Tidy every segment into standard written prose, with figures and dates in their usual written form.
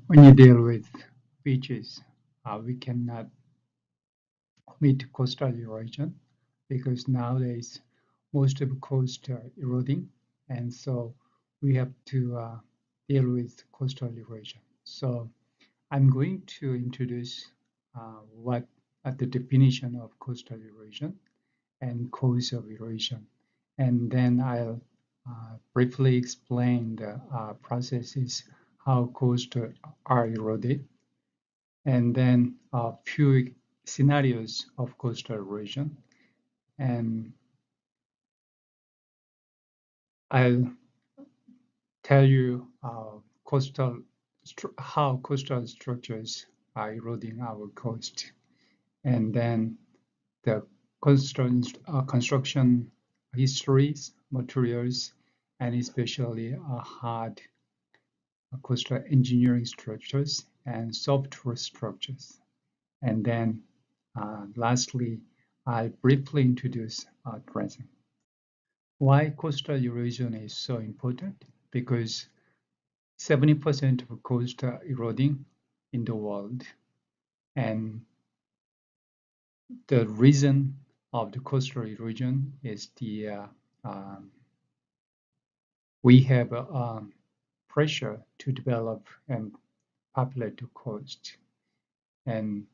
When you deal with beaches, we cannot omit coastal erosion because nowadays most of the coasts are eroding, and so we have to deal with coastal erosion. So I'm going to introduce what the definition of coastal erosion and cause of erosion, and then I'll briefly explain the processes how coasts are eroded, and then a few scenarios of coastal erosion, and I'll tell you how coastal structures are eroding our coast, and then the construction histories, materials, and especially hard coastal engineering structures and software structures. And then lastly, I'll briefly introduce dredging. Why coastal erosion is so important? Because 70% of coast are eroding in the world. And the reason of the coastal erosion is we have pressure to develop and populate the coast. And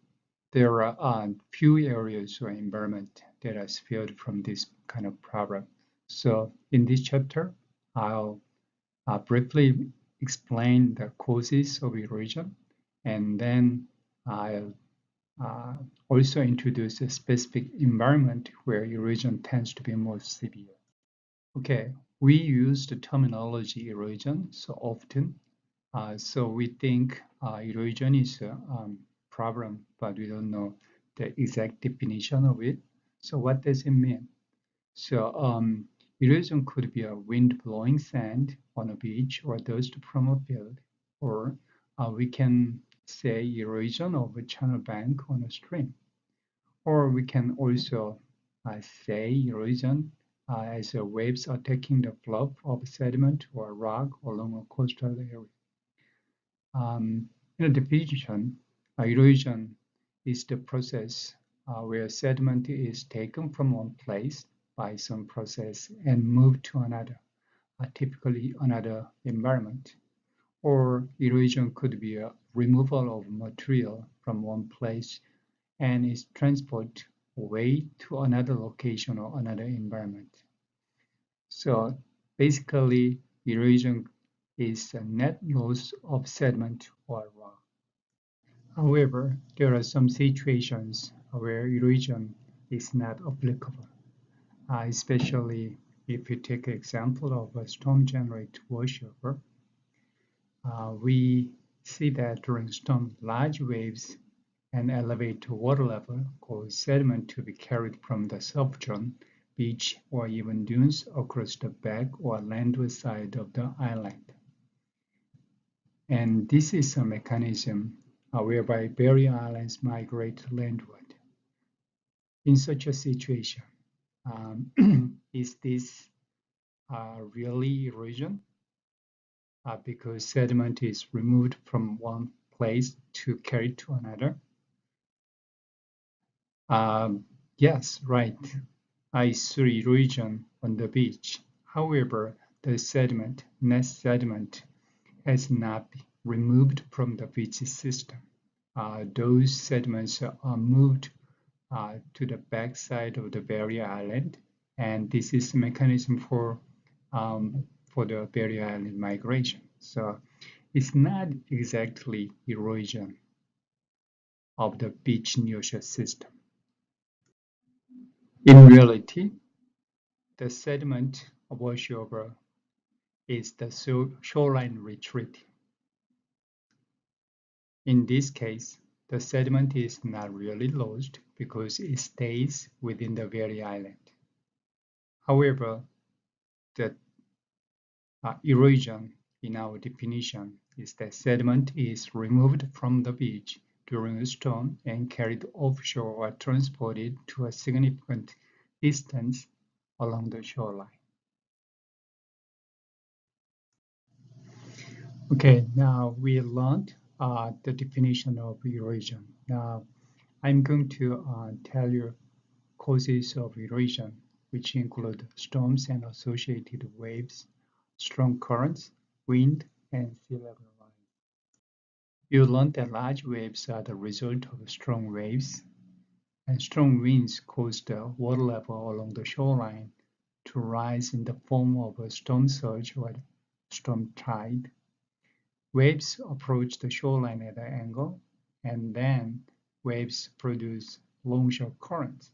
there are few areas or environment that are spared from this kind of problem. So in this chapter, I'll briefly explain the causes of erosion, and then I'll also introduce a specific environment where erosion tends to be more severe. Okay, we use the terminology erosion so often, so we think erosion is a problem, but we don't know the exact definition of it. So what does it mean? So erosion could be a wind blowing sand on a beach or dust from a field, or we can say erosion of a channel bank on a stream, or we can also say erosion as waves attacking the bluff of sediment or rock along a coastal area. In a definition, erosion is the process where sediment is taken from one place by some process and moved to another, typically another environment. Or erosion could be a removal of material from one place and its transport away to another location or another environment. So basically, erosion is a net loss of sediment or rock. However, there are some situations where erosion is not applicable, especially if you take an example of a storm-generated washover. We see that during storm, large waves and elevated water level cause sediment to be carried from the subzone, beach, or even dunes across the back or landward side of the island. And this is a mechanism whereby barrier islands migrate landward. In such a situation, is this really erosion? Because sediment is removed from one place to carry to another? Yes, right. I saw erosion on the beach. However, the sediment, net sediment, has not been removed from the beach system. Those sediments are moved to the backside of the barrier island, and this is the mechanism for the barrier island migration. So it's not exactly erosion of the beach neosha system. In reality, the sediment washover is the shoreline retreat. In this case, the sediment is not really lost because it stays within the very island. However, the erosion in our definition is that sediment is removed from the beach during a storm and carried offshore or transported to a significant distance along the shoreline. Okay, now we learned the definition of erosion. Now, I'm going to tell you causes of erosion, which include storms and associated waves, strong currents, wind, and sea level rise. You learned that large waves are the result of strong waves, and strong winds cause the water level along the shoreline to rise in the form of a storm surge or storm tide. Waves approach the shoreline at an angle, and then waves produce longshore currents.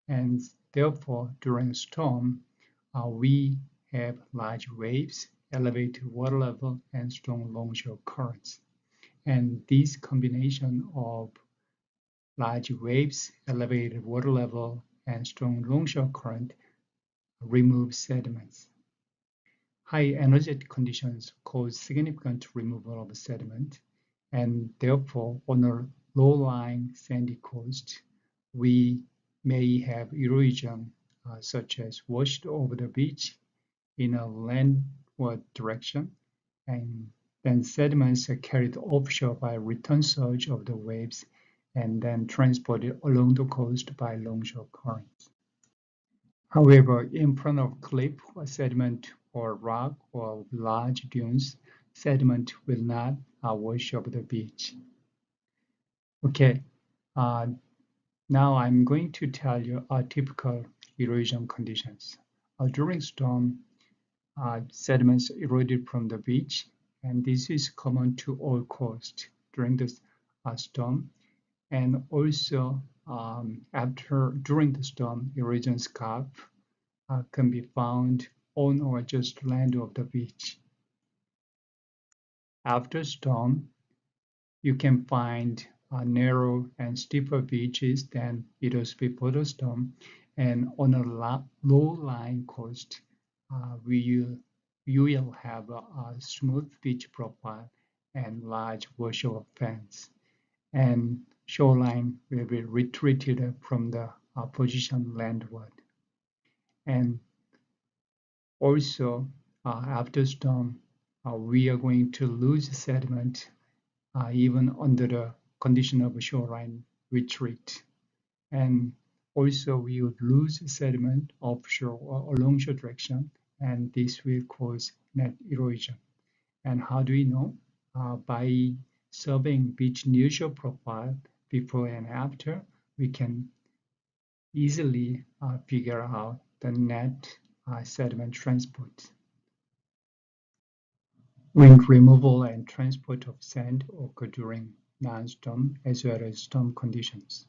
And therefore, during a storm, we have large waves, elevated water level, and strong longshore currents. And this combination of large waves, elevated water level, and strong longshore current removes sediments. High energetic conditions cause significant removal of sediment, and therefore, on a low-lying sandy coast, we may have erosion such as washed over the beach in a landward direction, and then sediments are carried offshore by return surge of the waves and then transported along the coast by longshore currents. However, in front of cliff or sediment or rock or large dunes, sediment will not wash over the beach. Okay, uh, now I'm going to tell you typical erosion conditions. During storm, sediments eroded from the beach, and this is common to all coasts during the storm. And also, during the storm, erosion scarp can be found on or just land of the beach. After storm, you can find narrow and steeper beaches than it was before the storm. And on a low-lying coast, you will have a smooth beach profile and large washover fence. And shoreline will be retreated from the position landward. And also, after storm, we are going to lose sediment even under the condition of shoreline retreat. And also, we would lose sediment offshore or alongshore direction, and this will cause net erosion. And how do we know? By surveying beach nearshore profile before and after, we can easily figure out the net sediment transport. Wind removal and transport of sand occur during non-storm as well as storm conditions.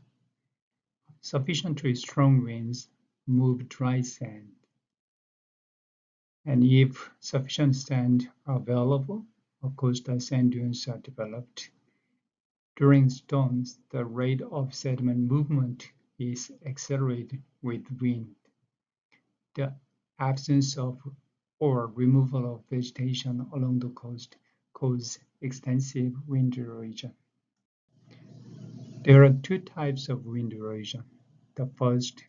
Sufficiently strong winds move dry sand, and if sufficient sand are available, coastal sand dunes are developed. During storms, the rate of sediment movement is accelerated with wind. The absence of or removal of vegetation along the coast cause extensive wind erosion. There are two types of wind erosion. The first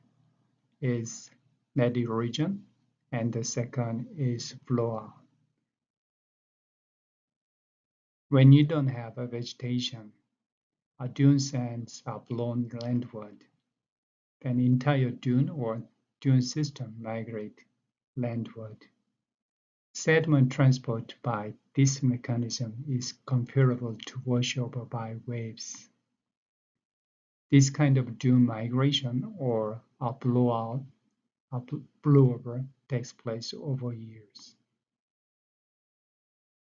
is net erosion, and the second is blowout. When you don't have a vegetation, dune sands are blown landward. Then entire dune or dune system migrate landward. Sediment transport by this mechanism is comparable to washover by waves. This kind of dune migration or a blowover takes place over years.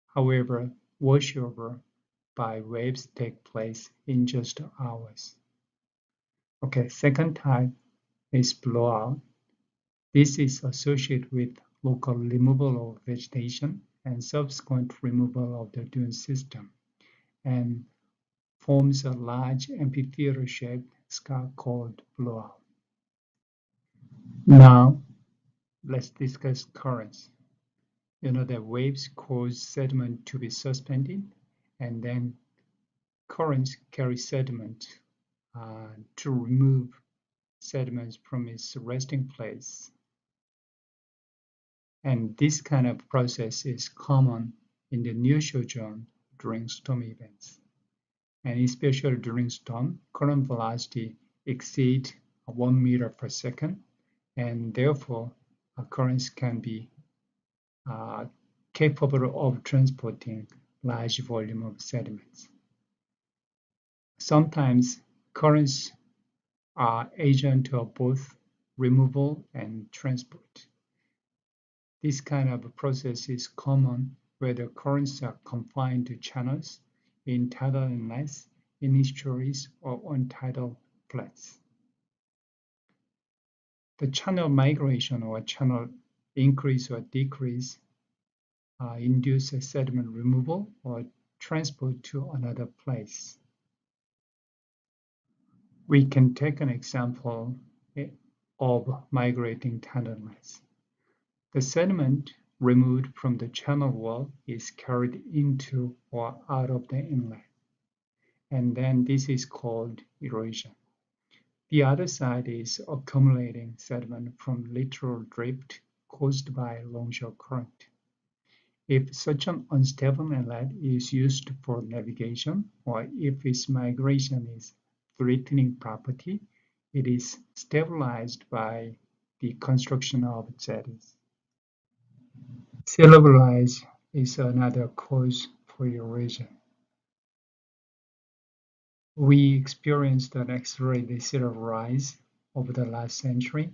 However, washover by waves take place in just hours. Okay, second type is blowout. This is associated with local removal of vegetation and subsequent removal of the dune system, and forms a large amphitheater-shaped scarp called blowout. Now, let's discuss currents. You know that waves cause sediment to be suspended, and then currents carry sediment to remove sediments from its resting place. And this kind of process is common in the nearshore zone during storm events. and especially during storm, current velocity exceeds 1 meter per second, and therefore currents can be uh, capable of transporting large volume of sediments. Sometimes currents are agent of both removal and transport. This kind of process is common where the currents are confined to channels in tidal inlets, in estuaries, or on tidal flats. The channel migration or channel increase or decrease induce a sediment removal or transport to another place. We can take an example of migrating tidal inlets. The sediment removed from the channel wall is carried into or out of the inlet, and then this is called erosion. The other side is accumulating sediment from lateral drift caused by longshore current. If such an unstable inlet is used for navigation, or if its migration is threatening property, it is stabilized by the construction of jetties. Sea level rise is another cause for erosion. We experienced an accelerated sea level rise over the last century,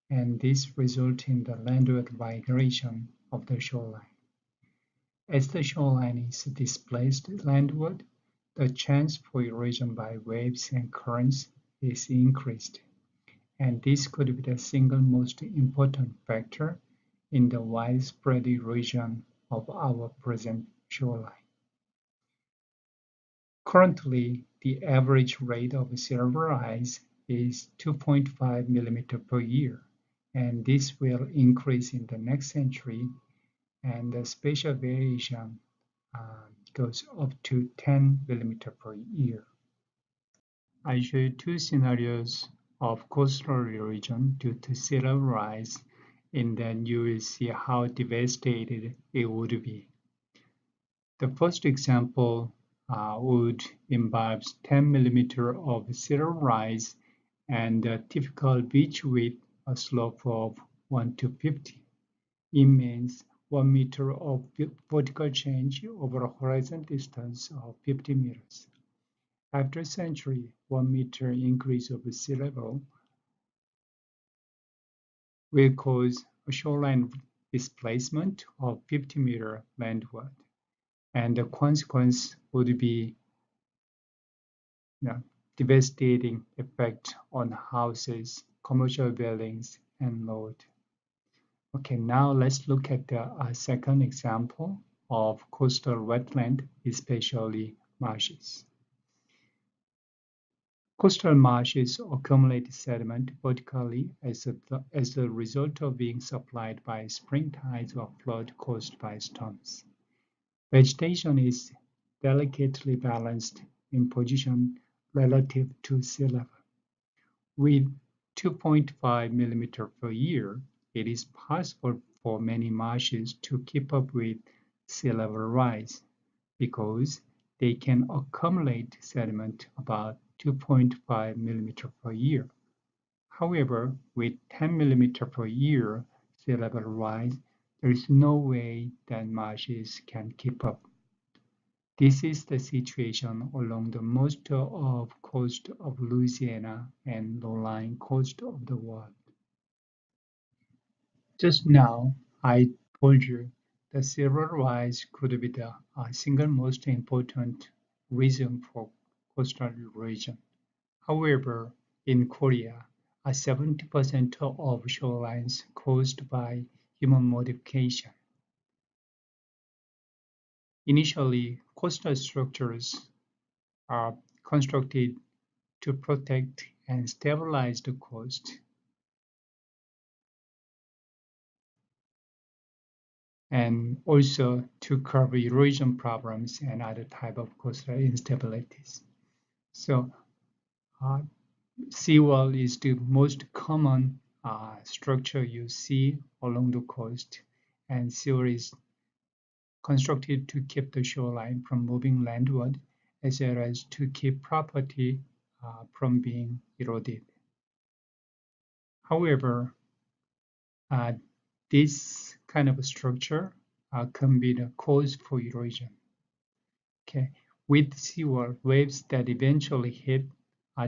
and this resulted in the landward migration of the shoreline. As the shoreline is displaced landward, the chance for erosion by waves and currents is increased, and this could be the single most important factor in the widespread erosion of our present shoreline. Currently, the average rate of sea level rise is 2.5 millimeter per year, and this will increase in the next century, and the spatial variation goes up to 10 millimeter per year. I show you two scenarios of coastal erosion due to sea level rise, and then you will see how devastated it would be. The first example would involve 10 millimeter of sea level rise and a typical beach width a slope of 1 to 50. It means 1 meter of vertical change over a horizon distance of 50 meters. After a century, 1 meter increase of sea level will cause a shoreline displacement of 50 meter landward, and the consequence would be devastating effect on houses, commercial buildings, and road. Okay, now let's look at the second example of coastal wetland, especially marshes. Coastal marshes accumulate sediment vertically as a result of being supplied by spring tides or flood caused by storms. Vegetation is delicately balanced in position relative to sea level. With 2.5 millimeter per year, it is possible for many marshes to keep up with sea level rise because they can accumulate sediment about 2.5 millimeter per year. However, with 10 millimeter per year sea level rise, there is no way that marshes can keep up. This is the situation along the most of coast of Louisiana and low-lying coast of the world. Just now, I told you that sea level rise could be the single most important reason for coastal erosion. However, in Korea, 70% of shorelines caused by human modification. Initially, coastal structures are constructed to protect and stabilize the coast, and also to curb erosion problems and other type of coastal instabilities. So seawall is the most common structure you see along the coast, and seawall is constructed to keep the shoreline from moving landward as well as to keep property from being eroded. However, uh, this kind of structure can be the cause for erosion. Okay, with seawall, waves that eventually hit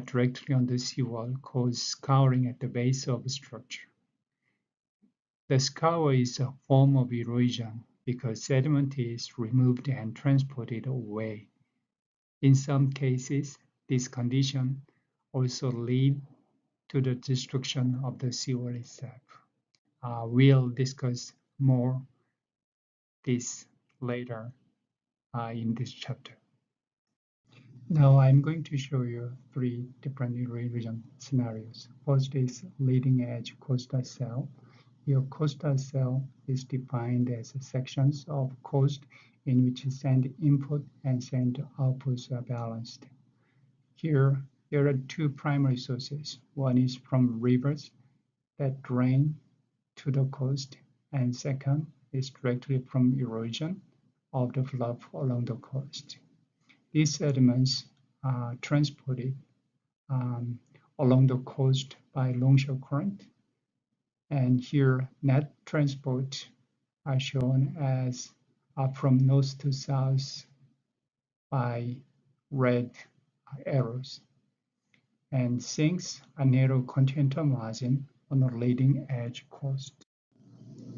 directly on the seawall cause scouring at the base of the structure. The scour is a form of erosion because sediment is removed and transported away. In some cases, this condition also leads to the destruction of the seawall itself. We'll discuss more this later in this chapter. Now I'm going to show you three different erosion scenarios. First is leading edge coastal cell. Your coastal cell is defined as sections of coast in which sand input and sand outputs are balanced. Here, there are two primary sources. One is from rivers that drain to the coast, and second is directly from erosion of the bluff along the coast. These sediments are transported um, along the coast by longshore current, and here net transport are shown as from north to south by red arrows, and sinks a narrow continental margin on a leading edge coast.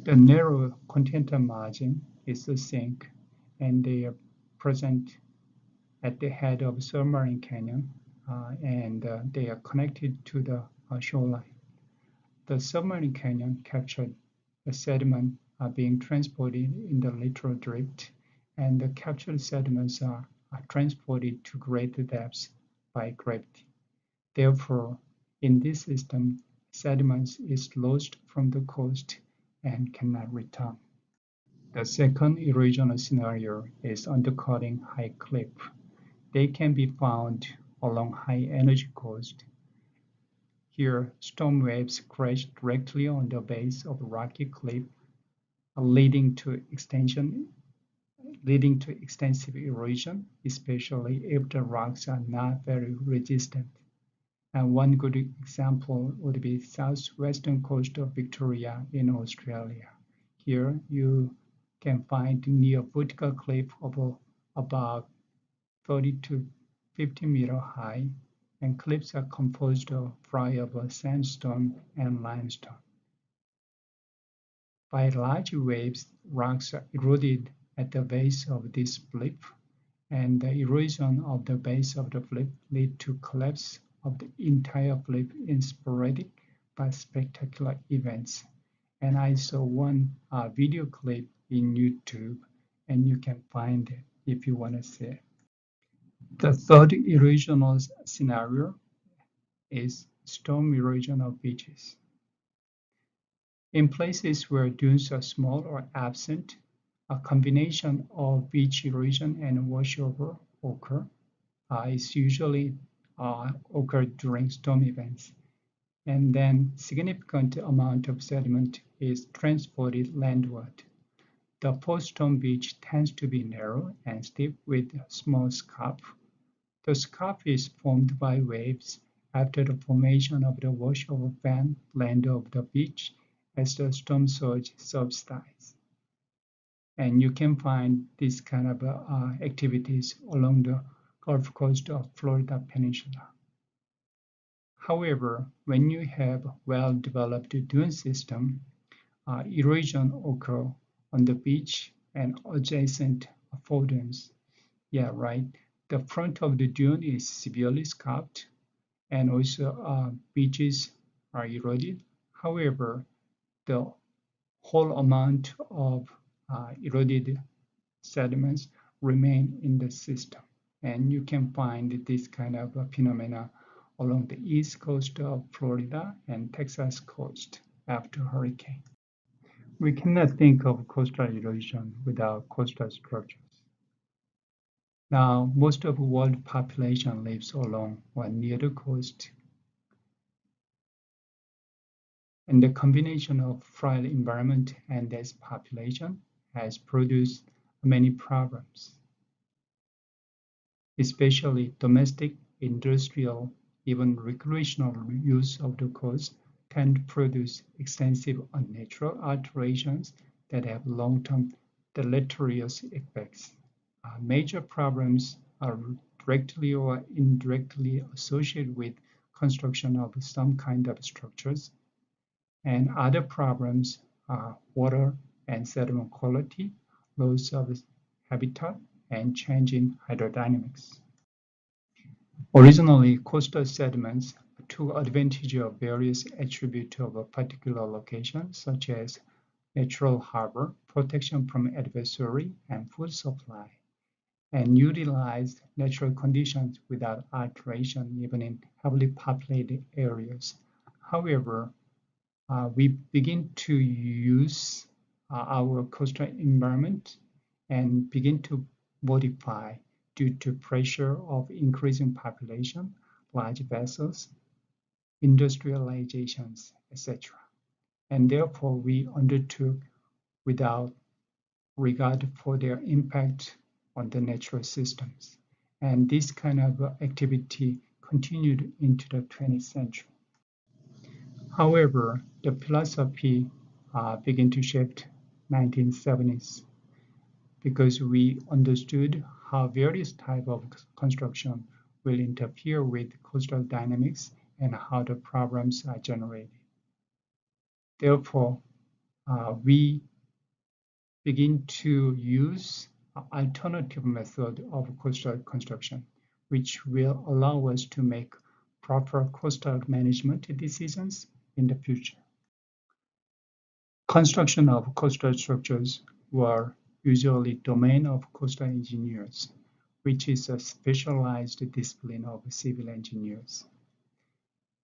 The narrow continental margin is the sink, and they are present at the head of Submarine Canyon, and they are connected to the shoreline. The Submarine Canyon captured the sediment being transported in the littoral drift, and the captured sediments are transported to greater depths by gravity. Therefore, in this system, sediments is lost from the coast and cannot return. The second erosional scenario is undercutting high cliff. They can be found along high-energy coast. Here, storm waves crash directly on the base of a rocky cliff, leading to extensive erosion, especially if the rocks are not very resistant. And one good example would be southwestern coast of Victoria in Australia. Here, you can find near vertical cliff of about 30 to 50-meter high, and cliffs are composed of friable sandstone and limestone. By large waves, rocks are eroded at the base of this cliff, and the erosion of the base of the cliff lead to collapse of the entire cliff in sporadic but spectacular events. And I saw one video clip in YouTube, and you can find it if you want to see it. The third erosional scenario is storm erosion of beaches. In places where dunes are small or absent, a combination of beach erosion and washover occur. It's usually occurred during storm events, and then significant amount of sediment is transported landward. The post-storm beach tends to be narrow and steep with a small scarp. The scarp is formed by waves after the formation of the washover fan land of the beach as the storm surge subsides. And you can find these kind of activities along the Gulf Coast of Florida Peninsula. However, when you have well-developed dune system, erosion occur on the beach and adjacent foredunes. Yeah, right. The front of the dune is severely scarped, and also beaches are eroded. However, the whole amount of eroded sediments remain in the system, and you can find this kind of phenomena along the east coast of Florida and Texas coast after hurricane. We cannot think of coastal erosion without coastal structures. Now, most of the world population lives along or near the coast, and the combination of fragile environment and dense population has produced many problems. especially domestic, industrial, even recreational use of the coast can produce extensive unnatural alterations that have long-term deleterious effects. Major problems are directly or indirectly associated with construction of some kind of structures, and other problems are water and sediment quality, loss of habitat, and change in hydrodynamics. Originally, coastal sediments took advantage of various attributes of a particular location, such as natural harbor, protection from adversary, and food supply, and utilized natural conditions without alteration, even in heavily populated areas. However, we begin to use our coastal environment and begin to modify due to pressure of increasing population, large vessels, industrializations, etc. And therefore, we undertook without regard for their impact on the natural systems. And this kind of activity continued into the 20th century. However, the philosophy began to shift 1970s because we understood how various types of construction will interfere with coastal dynamics and how the problems are generated. Therefore, we begin to use alternative method of coastal construction, which will allow us to make proper coastal management decisions in the future. Construction of coastal structures were usually domain of coastal engineers, which is a specialized discipline of civil engineers.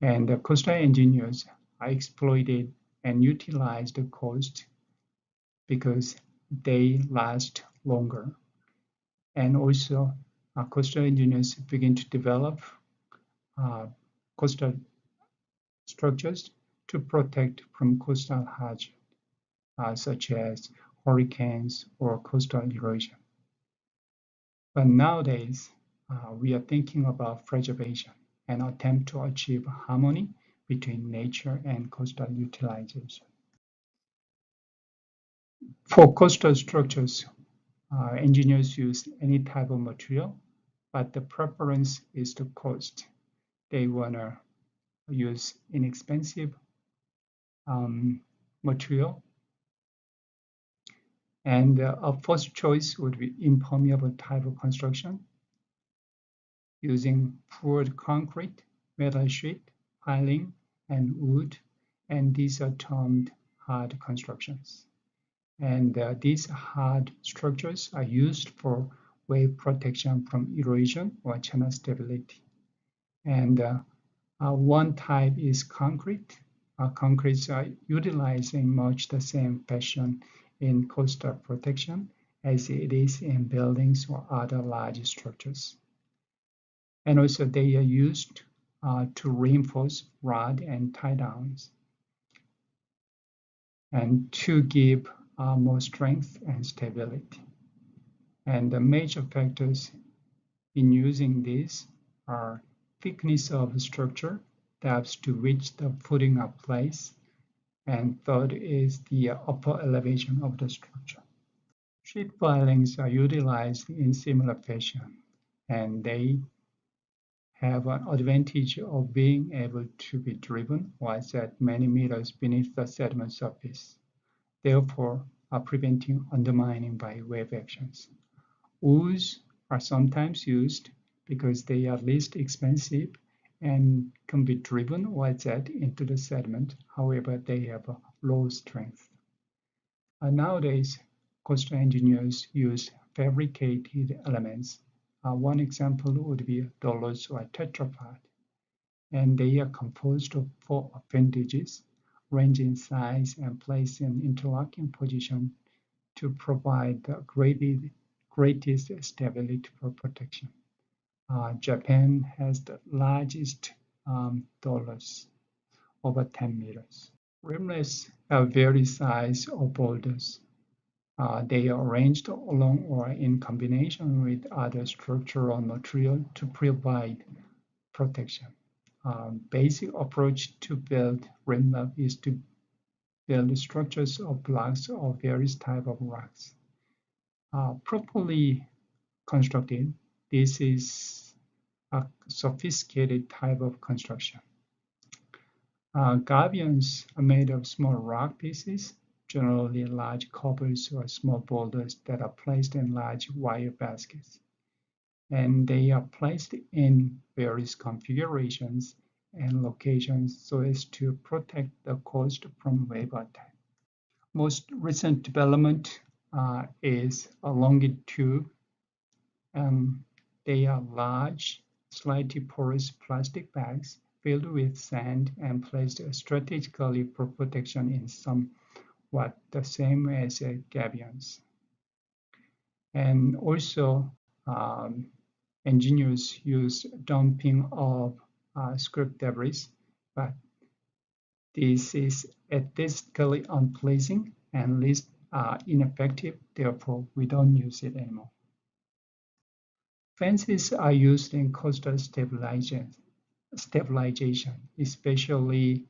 And the coastal engineers are exploited and utilize the coast because they last longer. And also, coastal engineers begin to develop coastal structures to protect from coastal hazards, such as hurricanes or coastal erosion. But nowadays, we are thinking about preservation and attempt to achieve harmony between nature and coastal utilization. For coastal structures, engineers use any type of material, but the preference is the cost. They want to use inexpensive material. And our first choice would be impermeable type of construction using poured concrete, metal sheet, piling, and wood. And these are termed hard constructions. And these hard structures are used for wave protection from erosion or channel stability. And one type is concrete. Concretes are utilized in much the same fashion in coastal protection as it is in buildings or other large structures. And also they are used to reinforce rod and tie downs and to give more strength and stability. And the major factors in using these are thickness of the structure, depth to which the footing are placed, and third is the upper elevation of the structure. Sheet pilings are utilized in similar fashion, and they have an advantage of being able to be driven whilst at many meters beneath the sediment surface, therefore preventing undermining by wave actions. Woods are sometimes used because they are least expensive and can be driven whilst at into the sediment. However, they have a low strength. Nowadays, coastal engineers use fabricated elements. One example would be dollars or tetrapod, and they are composed of 4 appendages, range in size and placed in interlocking position to provide the greatest stability for protection. Japan has the largest dollars, over 10 meters. Rimlets have various size of boulders. They are arranged along or in combination with other structural material to provide protection. Basic approach to build rimlap is to build structures of blocks of various type of rocks. Properly constructed, this is a sophisticated type of construction. Gabions are made of small rock pieces, generally large cobbles or small boulders that are placed in large wire baskets. And they are placed in various configurations and locations so as to protect the coast from wave attack. Most recent development is a longitude. They are large, slightly porous plastic bags filled with sand and placed strategically for protection in somewhat the same as gabions. And also, um, engineers use dumping of scrap debris, but this is aesthetically unpleasing and least ineffective, therefore we don't use it anymore. Fences are used in coastal stabilization, especially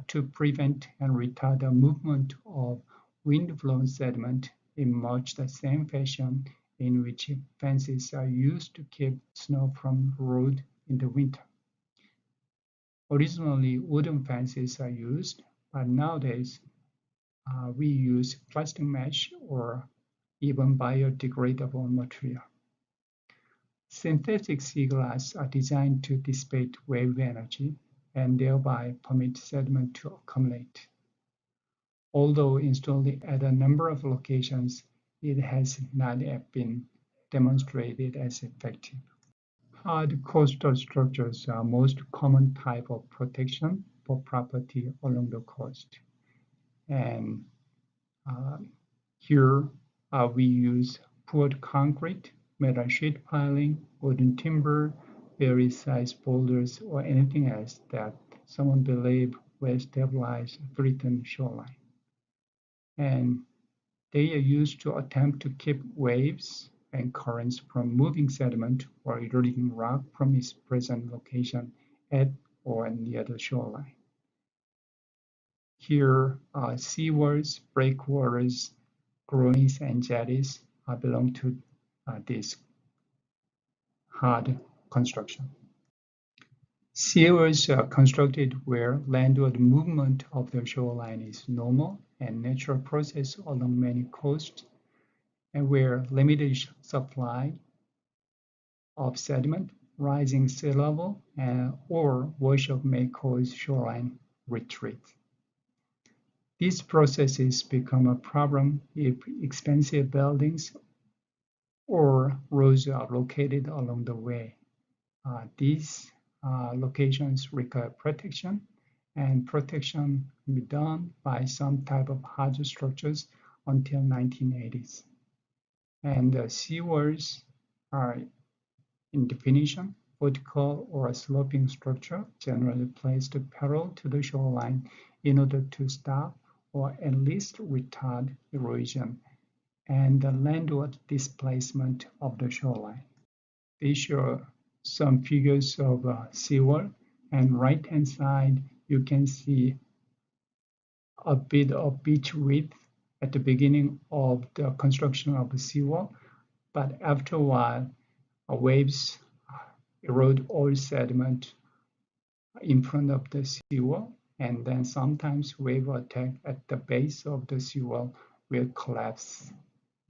to prevent and retard the movement of wind-blown sediment in much the same fashion in which fences are used to keep snow from road in the winter. Originally, wooden fences are used, but nowadays we use plastic mesh or even biodegradable material. Synthetic sea glass are designed to dissipate wave energy and thereby permit sediment to accumulate. Although installed at a number of locations, it has not yet been demonstrated as effective. Hard coastal structures are most common type of protection for property along the coast. And uh, here we use poured concrete, metal sheet piling, wooden timber, various size boulders, or anything else that someone believes will stabilize a threatened shoreline. And they are used to attempt to keep waves and currents from moving sediment or eroding rock from its present location at or near the shoreline. Here, seawalls, breakwaters, groins, and jetties belong to this hard construction. Seawalls are constructed where landward movement of the shoreline is normal and natural process along many coasts, and where limited supply of sediment, rising sea level, or wash-up may cause shoreline retreat. These processes become a problem if expensive buildings or roads are located along the way. These locations require protection, and protection can be done by some type of hard structures until 1980s. And seawalls are, in definition, vertical or sloping structure generally placed parallel to the shoreline in order to stop or at least retard erosion and the landward displacement of the shoreline. These show some figures of seawall, and right-hand side you can see a bit of beach width at the beginning of the construction of the seawall, but after a while, waves erode all sediment in front of the seawall, and then sometimes wave attack at the base of the seawall will collapse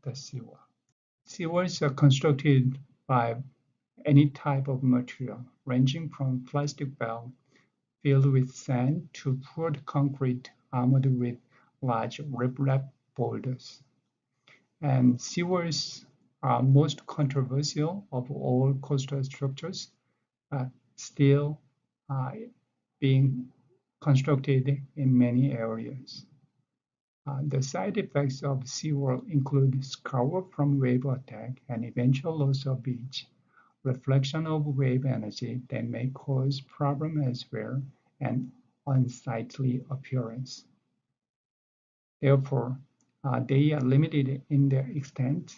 the seawall. Seawalls are constructed by any type of material, ranging from plastic belt filled with sand to poured concrete armored with large riprap boulders. And seawalls are most controversial of all coastal structures, but still being constructed in many areas. The side effects of seawall include scour from wave attack and eventual loss of beach, reflection of wave energy that may cause problem as well, and unsightly appearance. Therefore, They are limited in their extent.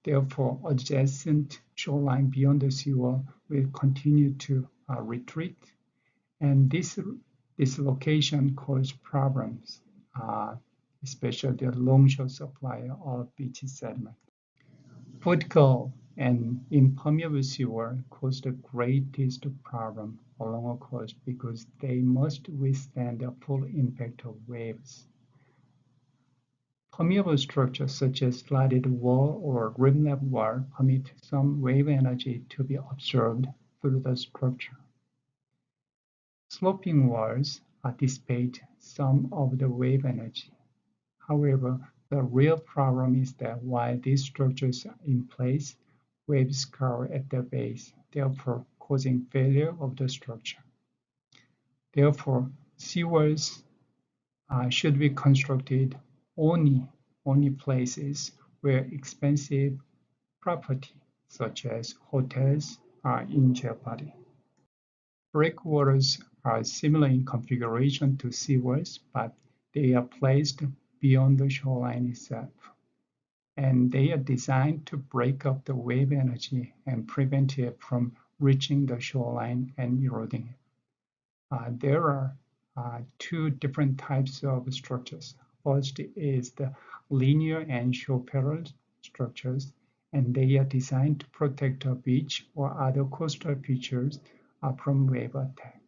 Therefore, adjacent shoreline beyond the seawall will continue to retreat, and this location causes problems, uh, especially the longshore supply of beach sediment. Vertical and impermeable seawall cause the greatest problem along a coast because they must withstand the full impact of waves. Permeable structures such as slatted wall or rim-lap wall permit some wave energy to be absorbed through the structure. Sloping walls dissipate some of the wave energy. However, the real problem is that while these structures are in place, waves scour at the base, therefore causing failure of the structure. Therefore, seawalls should be constructed only places where expensive property, such as hotels, are in jeopardy. Breakwaters are similar in configuration to seawalls, but they are placed beyond the shoreline itself, and they are designed to break up the wave energy and prevent it from reaching the shoreline and eroding it. There are two different types of structures. First is the linear and shore parallel structures, and they are designed to protect a beach or other coastal features from wave attack.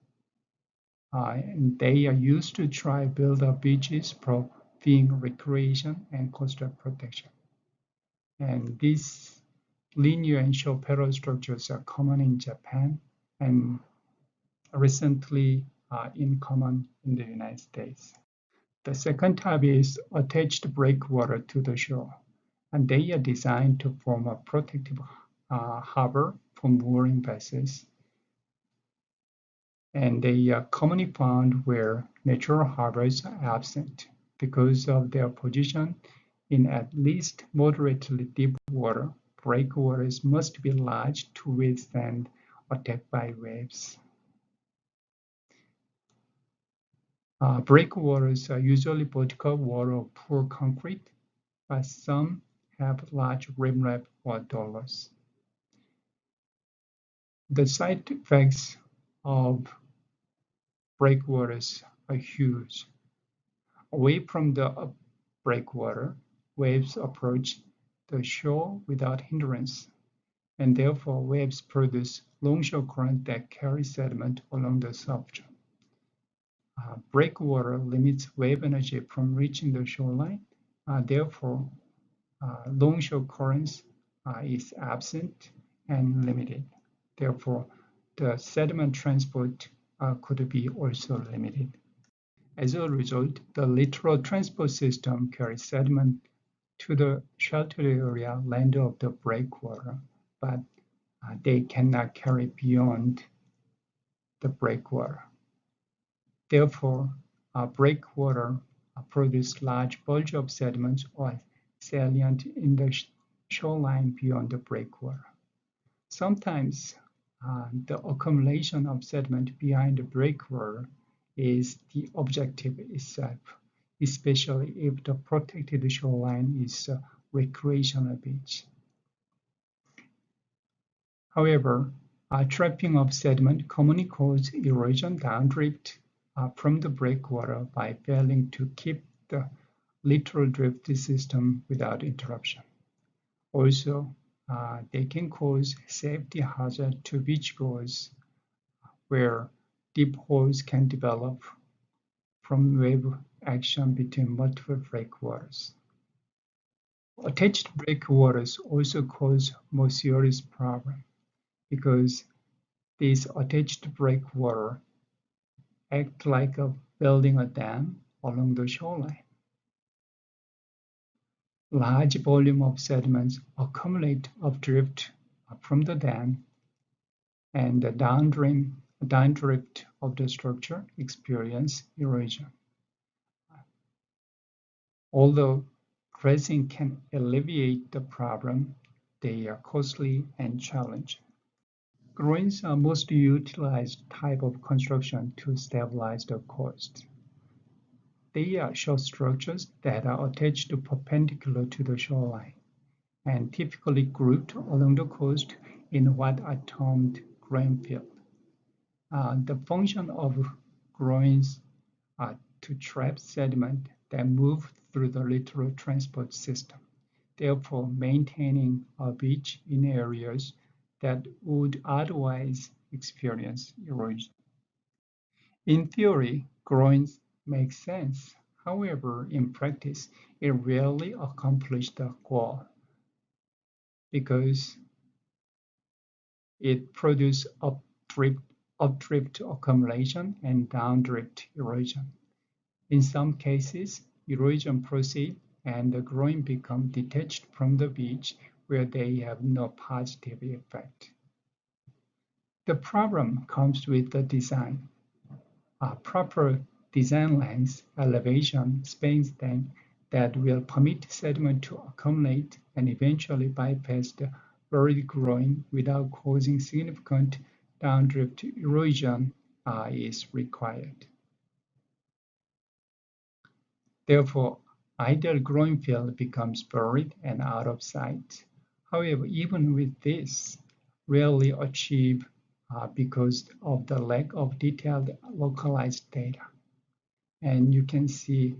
And they are used to try build up beaches for being recreation and coastal protection. And these linear and shore parallel structures are common in Japan and recently in common in the United States. The second type is attached breakwater to the shore, and they are designed to form a protective harbor for mooring vessels. And they are commonly found where natural harbors are absent because of their position in at least moderately deep water. Breakwaters must be large to withstand attack by waves. Breakwaters are usually vertical wall or poor concrete, but some have large rim-wrap or dollars. The side effects of breakwaters are huge. Away from the breakwater, waves approach the shore without hindrance, and therefore waves produce longshore current that carry sediment along the surface. Breakwater limits wave energy from reaching the shoreline. Therefore, longshore currents is absent and limited. Therefore, the sediment transport could be also limited. As a result, the littoral transport system carries sediment to the sheltered area land of the breakwater, but they cannot carry beyond the breakwater. Therefore, breakwater produce large bulge of sediments or salient in the shoreline beyond the breakwater. Sometimes the accumulation of sediment behind the breakwater is the objective itself, especially if the protected shoreline is a recreational beach. However, trapping of sediment commonly causes erosion downdrift from the breakwater by failing to keep the littoral drift system without interruption. Also, they can cause safety hazard to beachgoers where deep holes can develop from wave action between multiple breakwaters. Attached breakwaters also cause more serious problem because these attached breakwater act like building a dam along the shoreline. Large volume of sediments accumulate updrift from the dam, and the downdrift of the structure experience erosion. Although dredging can alleviate the problem, they are costly and challenging. Groins are most utilized type of construction to stabilize the coast. They are short structures that are attached to perpendicular to the shoreline and typically grouped along the coast in what are termed grain fields. The function of groins are to trap sediment that move through the littoral transport system, therefore maintaining a beach in areas that would otherwise experience erosion. In theory, groins make sense. However, in practice, it rarely accomplishes the goal because it produces updrift accumulation and downdrift erosion. In some cases, erosion proceeds and the groin become detached from the beach where they have no positive effect. The problem comes with the design. A proper design length elevation spans then that will permit sediment to accumulate and eventually bypass the buried groin without causing significant downdrift erosion is required. Therefore, ideal groin field becomes buried and out of sight. However, even with this, rarely achieved because of the lack of detailed localized data. And you can see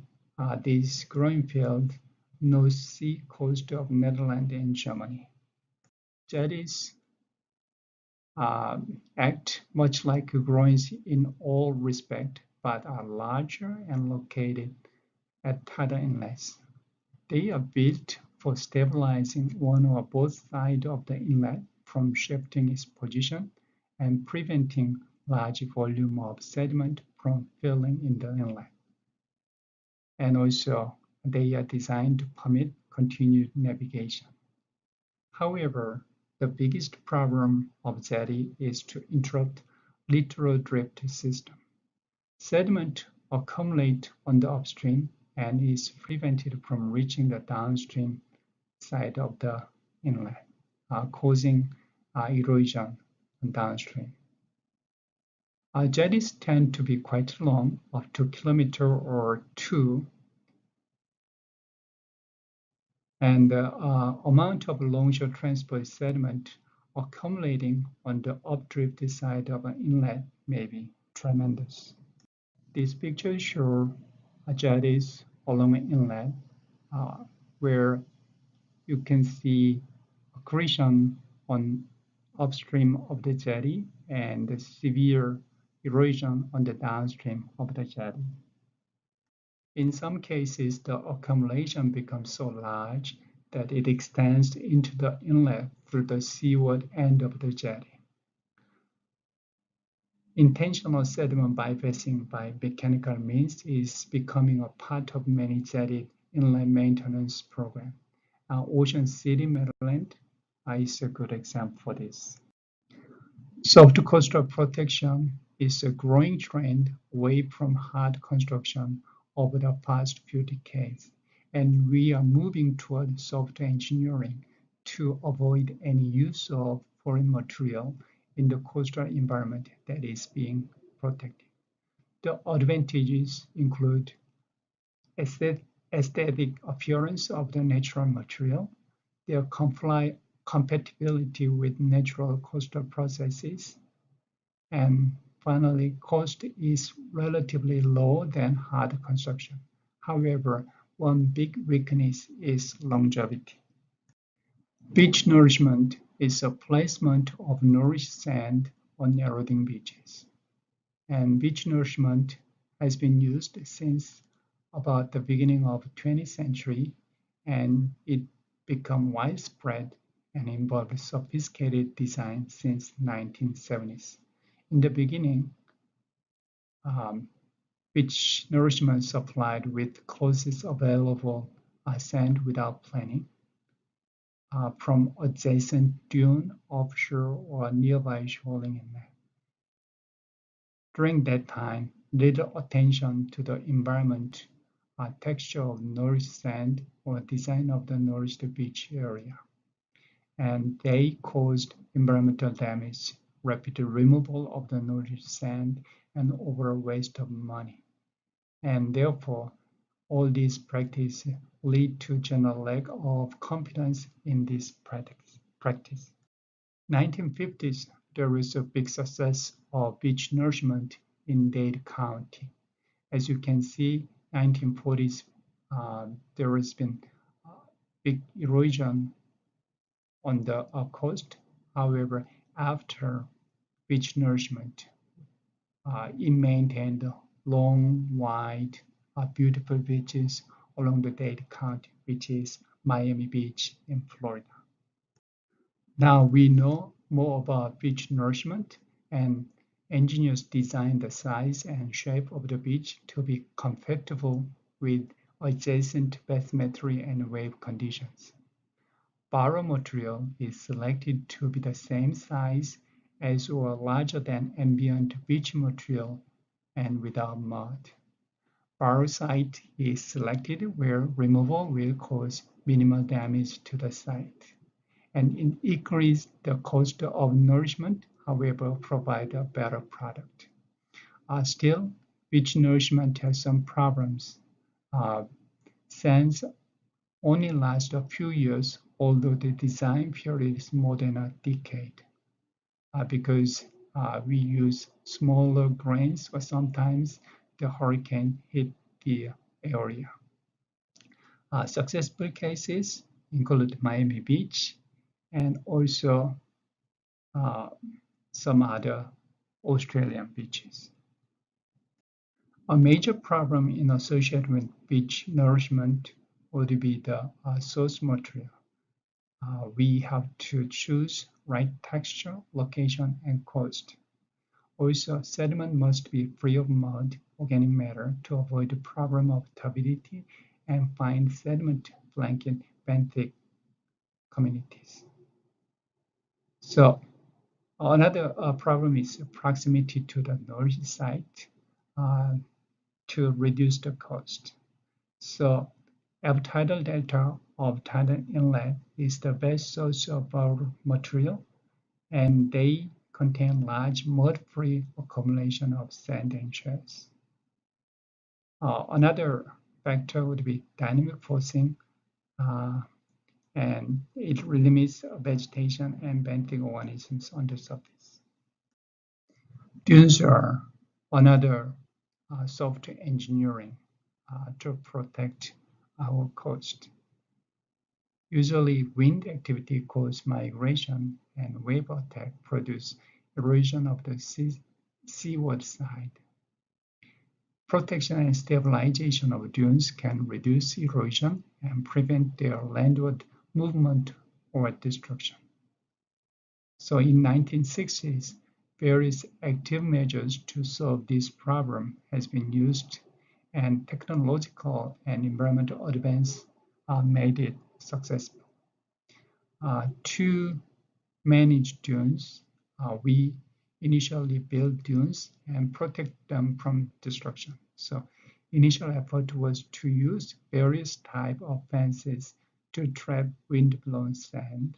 this growing field North Sea coast of Netherlands and Germany. Jetties act much like groins in all respect, but are larger and located at tidal inlets. They are built for stabilizing one or both sides of the inlet from shifting its position and preventing large volume of sediment from filling in the inlet. And also, they are designed to permit continued navigation. However, the biggest problem of jetty is to interrupt littoral drift system. Sediment accumulates on the upstream and is prevented from reaching the downstream side of the inlet, causing erosion downstream. Jetties tend to be quite long, up to a kilometer or two, and the amount of longshore transport sediment accumulating on the updrift side of an inlet may be tremendous. These pictures show jetties along an inlet where you can see accretion on upstream of the jetty and the severe erosion on the downstream of the jetty. In some cases, the accumulation becomes so large that it extends into the inlet through the seaward end of the jetty. Intentional sediment bypassing by mechanical means is becoming a part of many jetty inlet maintenance programs. Ocean City, Maryland is a good example for this. Soft coastal protection is a growing trend away from hard construction over the past few decades, and we are moving toward soft engineering to avoid any use of foreign material in the coastal environment that is being protected. The advantages include aesthetic appearance of the natural material, their compatibility with natural coastal processes, and finally, cost is relatively lower than hard construction. However, one big weakness is longevity. Beach nourishment is a placement of nourished sand on eroding beaches. And beach nourishment has been used since about the beginning of the 20th century, and it became widespread and involved sophisticated design since 1970s. In the beginning, beach nourishment supplied with closest available sand without planning from adjacent dune, offshore, or nearby shoaling inlet. During that time, little attention to the environment, texture of nourished sand, or design of the nourished beach area. And they caused environmental damage, rapid removal of the nourished sand, and overall waste of money. And therefore, All these practices lead to general lack of confidence in this practice. 1950s, there was a big success of beach nourishment in Dade County. As you can see, 1940s, there has been big erosion on the coast. However, after beach nourishment, it maintained long, wide, beautiful beaches along the Dade County, which is Miami Beach in Florida. Now we know more about beach nourishment, and engineers designed the size and shape of the beach to be compatible with adjacent bathymetry and wave conditions. Borrow material is selected to be the same size as or larger than ambient beach material and without mud. Borrow site is selected where removal will cause minimal damage to the site and increase the cost of nourishment, however, provide a better product. Still, beach nourishment has some problems. Sands only last a few years, although the design period is more than a decade, because we use smaller grains, or sometimes the hurricane hit the area. Successful cases include Miami Beach and also some other Australian beaches. A major problem in associated with beach nourishment would be the source material. We have to choose right texture, location, and cost. Also, sediment must be free of mud, organic matter, to avoid the problem of turbidity and fine sediment blanket benthic communities. So another problem is proximity to the nourish site to reduce the cost. So tidal delta of tidal inlet is the best source of our material, and they contain large mud-free accumulation of sand and shells. Another factor would be dynamic forcing, and it limits vegetation and benthic organisms on the surface. Dunes are another software engineering to protect our coast. Usually, wind activity causes migration, and wave attack produce erosion of the seaward side. Protection and stabilization of dunes can reduce erosion and prevent their landward movement or destruction. So in 1960s, various active measures to solve this problem has been used, and technological and environmental advance made it successful. To manage dunes, we initially build dunes and protect them from destruction. So initial effort was to use various types of fences to trap wind-blown sand.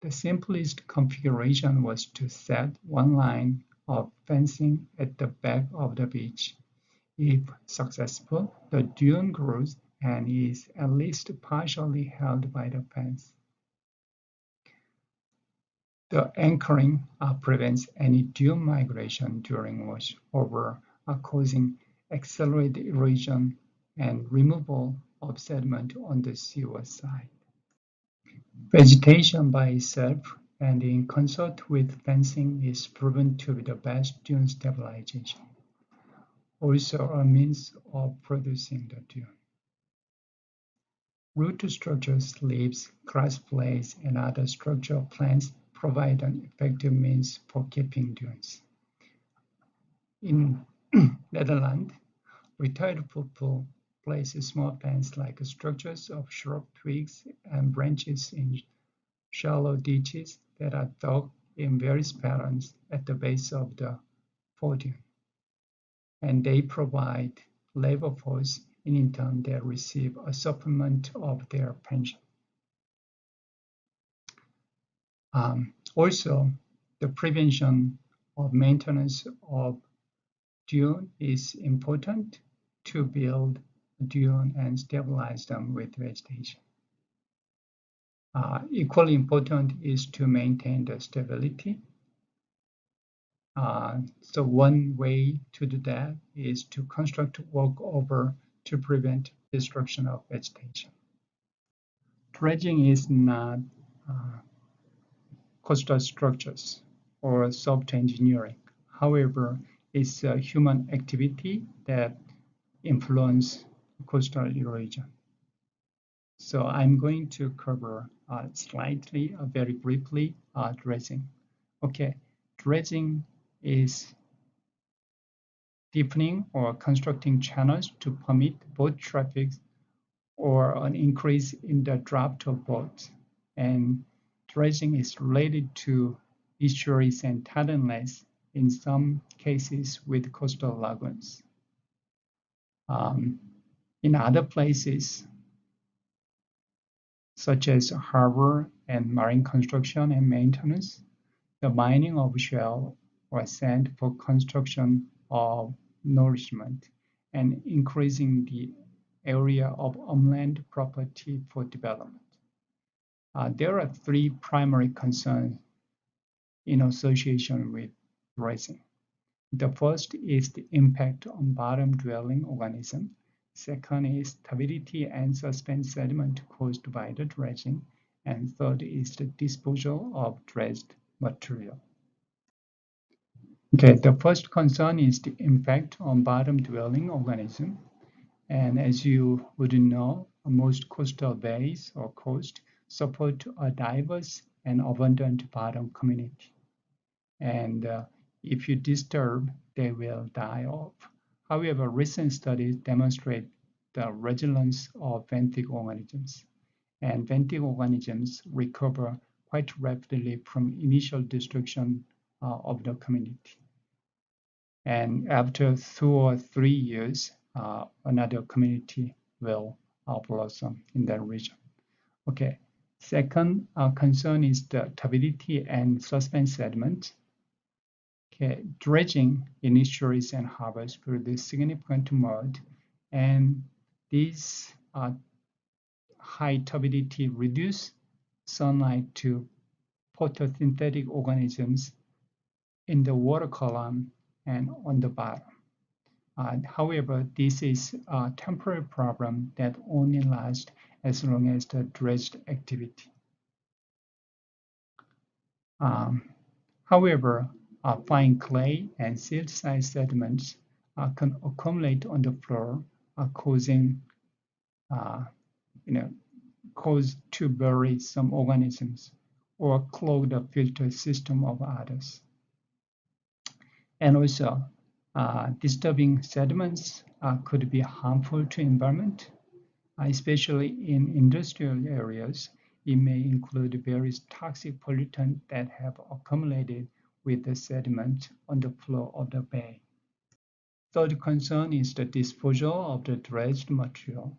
The simplest configuration was to set one line of fencing at the back of the beach. If successful, the dune grows and is at least partially held by the fence. The anchoring prevents any dune migration during washover, causing accelerated erosion and removal of sediment on the seaward side. Vegetation by itself and in concert with fencing is proven to be the best dune stabilization, also a means of producing the dune. Root structures, leaves, grass blades, and other structural plants provide an effective means for keeping dunes. In Netherlands, retired people place small plants like structures of shrub twigs and branches in shallow ditches that are dug in various patterns at the base of the podium. And they provide labor force, and in turn they receive a supplement of their pension. Also, the prevention of maintenance of dune is important to build dune and stabilize them with vegetation. Equally important is to maintain the stability. So one way to do that is to construct walkover to prevent destruction of vegetation. Dredging is not uh, coastal structures or soft engineering. However, it's a human activity that influence coastal erosion. So I'm going to cover slightly, very briefly, dredging. Okay, dredging is deepening or constructing channels to permit boat traffic or an increase in the draft of boats. And dredging is related to estuaries and tidalness, in some cases with coastal lagoons. Um, in other places, such as harbor and marine construction and maintenance, the mining of shale or sand for construction of nourishment and increasing the area of unland property for development. There are three primary concerns in association with dredging. The first is the impact on bottom-dwelling organisms. Second is turbidity and suspended sediment caused by the dredging. And third is the disposal of dredged material. Okay, the first concern is the impact on bottom-dwelling organisms. And as you would know, most coastal bays or coast support a diverse and abundant bottom community. And if you disturb, they will die off. However, recent studies demonstrate the resilience of benthic organisms. And benthic organisms recover quite rapidly from initial destruction of the community. And after 2 or 3 years, another community will blossom in that region. Okay. Second concern is the turbidity and suspended sediment. Okay. Dredging in estuaries and harbors produce significant mud, and these high turbidity reduce sunlight to photosynthetic organisms in the water column and on the bottom. However, this is a temporary problem that only lasts as long as the dredged activity. However, fine clay and silt-sized sediments can accumulate on the floor, causing, cause to bury some organisms or clog the filter system of others. And also, disturbing sediments could be harmful to environment, especially in industrial areas. It may include various toxic pollutants that have accumulated with the sediment on the floor of the bay. Third concern is the disposal of the dredged material.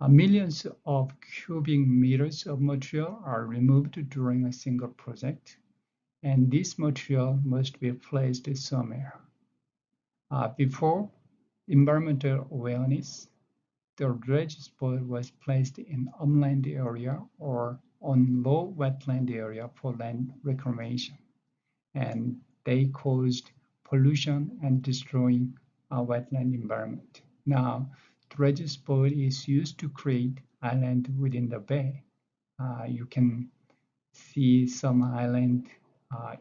Millions of cubic meters of material are removed during a single project, and this material must be placed somewhere. Before environmental awareness, the dredge spoil was placed in upland area or on low wetland area for land reclamation, and they caused pollution and destroying our wetland environment. Now, dredge spoil is used to create island within the bay. You can see some island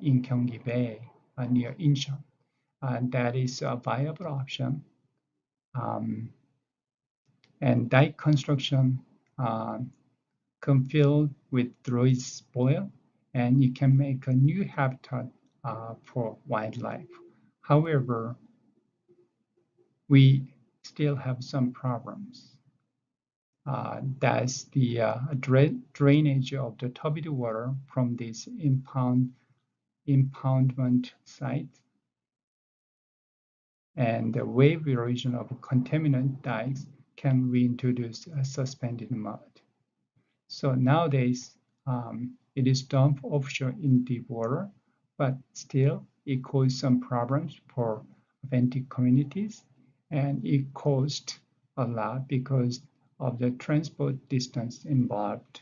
in Gyeonggi Bay near Incheon. That is a viable option. And dike construction can fill with dredge spoil, and you can make a new habitat for wildlife. However, we still have some problems. That's the drainage of the turbid water from this impoundment site, and the wave erosion of contaminant dikes can reintroduce suspended mud. So nowadays, it is dumped offshore in deep water, but still it causes some problems for benthic communities, and it costs a lot because of the transport distance involved